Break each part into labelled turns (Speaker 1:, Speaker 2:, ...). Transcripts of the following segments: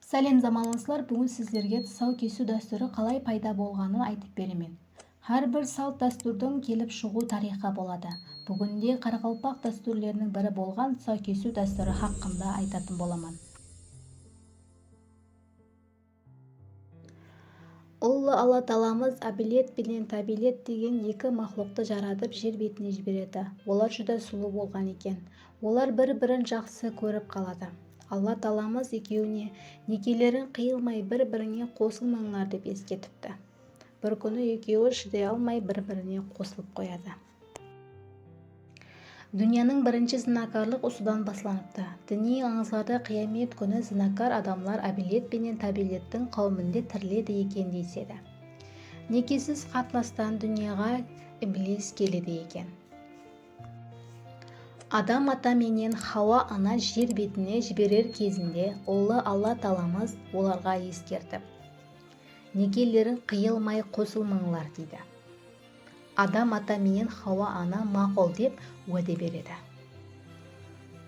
Speaker 1: Сәлем заманлысылар, бүгін сіздерге тұсау кесу дәстүрі қалай пайда болғанын айтып беремін. Әрбір салт дәстүрдің келіп шығу тарихы болады. Бүгінде қарақалпақ дәстүрлерінің бірі болған тұсау кесу дәстүрі хақында айтатын боламын. Ұлы Алла Тағаламыз Әбілет пенен Табилет деген екі мақлұқты жаратып жер бетіне жібереді. Олар жүдә сұлу болған екен. Олар бір-бірін жақсы көріп қалады. Алла Тағаламыз екеуіне некелерін қиылмай бір-біріне қосылмаңдар деп ескертіпті. Бір күні екеуі шыдай алмай бір-біріне қосылып қояды. Дүнияның бірінші зінакарлық осыдан басланыпты. Діни аңызларда қиямет күні зінакар адамлар Әбілет пенен Табилеттің қауымында тіріледі екен деседі. Некесіз қатынастан дүнияға Иблис келеді екен. Адам ата менен Хауа ана жер бетіне жіберер кезінде Ұлы Алла Тағаламыз оларға ескертіп, некелерін қиылмай қосылмаңдар дейді. Адам ата менен Хауа ана мақұл деп уәде береді.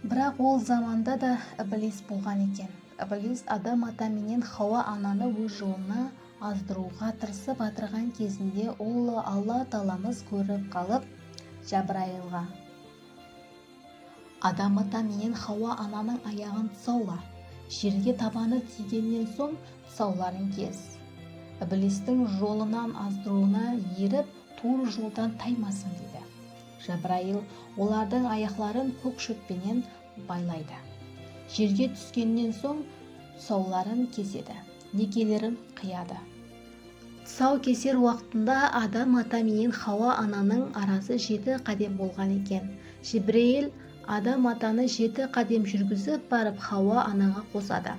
Speaker 1: Бірақ ол заманда да Иблис болған екен. Иблис Адам ата менен Хауа ананы өз жолына аздыруға тырысып атырған кезінде Ұлы Алла Тағаламыз көріп қалып Жабраилға: Адам ата менен Хауа ананың аяғын тұсаула, жерге табаны тигеннен соң тұсауларын кес. Иблистің жолынан аздыруына еріп тур жолдан таймасын дейді. Жабраил олардың аяқларын көк шөппенен байлайды. Жерге түскеннен соң тұсауларын кеседі, некелерін қияды. Тұсау кесер уақытында Адам ата менен Хауа ананың арасы 7 қадем болған екен. Жабраил Адам атаны 7 қадем жүргізіп барып Хауа анаға қосады.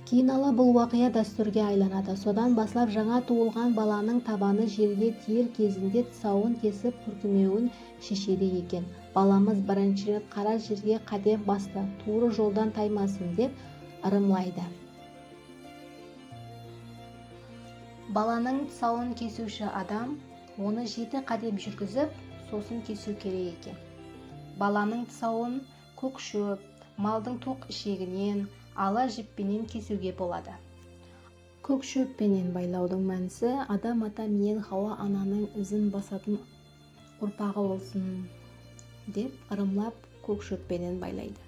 Speaker 1: Кейінала бұл уақия дәстүрге айланады. Содан баслап жаңа туылған баланың табаны жерге тиер кезінде тұсауын кесіп күркімеуін шешеді екен. Баламыз бірінші рет қара жерге қадем басты, тура жолдан таймасын деп ырымлайды. Баланың тұсауын кесуші адам оны 7 қадем жүргізіп, сосын кесу керек екен. Баланың тұсауын көк шөп, малдың тоқ ішегінен, ала жіппенен кесуге болады. Көк шөппенен байлаудың мәнісі Адам ата менен Хауа ананың ізін басатын ұрпағы болсын деп ырымлап көк шөппенен байлайды.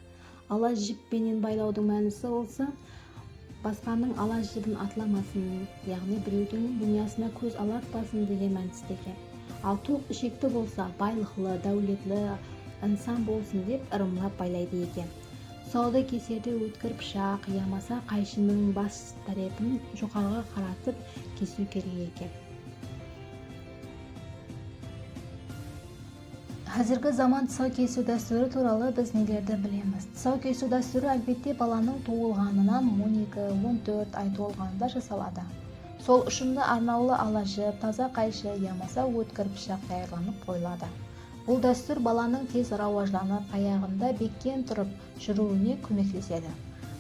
Speaker 1: Ала жіппенен байлаудың мәнісі болса басқаның ала жібін атламасын, яғни біреудің дүниясына көз алартпасын деген мәністе екен. Ал тоқ ішекті болса байлықлы, дәулетлі инсан болсын деп ырымлап байлайды екен. Тұсауды кесерде өткір пышақ, ямаса қайшының бас тарапын жоғарыға қаратып кесу керек екен. Қазіргі заман тұсау кесу дәстүрі туралы біз нелерді білеміз? Тұсау кесу дәстүрі әлбетте баланың туылғанынан 12-14 ай толғанында жасалады. Сол үшінді арнаулы ала жіп, таза қайшы, ямаса өткір пышақ даярланып қойылады. Бұл дәстүр баланың тез рауажданып, аяғында беккен тұрып жүруіне көмектеседі.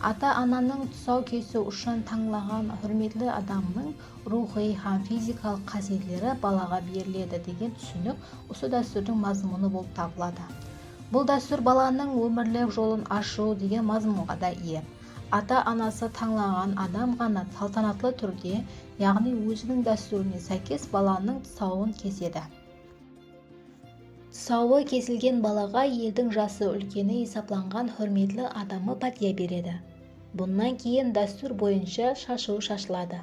Speaker 1: Ата-ананың тұсау кесу үшін таңлаған хүрметлі адамның рухи һәм физикалық қасиеттері балаға беріледі деген түсінік осы дәстүрдің мазмұны болып табылады. Бұл дәстүр баланың өмірлік жолын ашу деген мазмұнға да ие. Ата-анасы таңлаған адам ғана салтанатлы түрде, яғни өзінің дәстүріне сәйкес баланың тұсауын кеседі. Тұсауы кесілген балаға елдің жасы үлкені есапланған хүрметлі адамы пәтия береді. Бұнан кейін дәстүр бойынша шашу шашылады.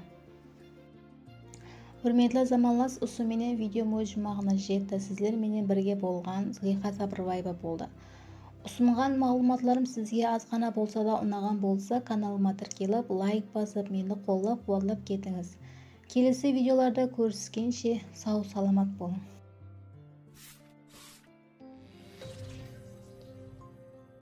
Speaker 1: Хүрметлі заманлас, осыменен видеом өз жұмағына жетті. Сіздер менен бірге болған Зылиха Сабырбаева болды. Ұсынған мағлұматларым сізге аз ғана болса да ұнаған болса, каналыма тіркеліп, лайк басып, мені қолдап қуатлап кетіңіз. Келесі видеоларда көріскенше сау саламат болың.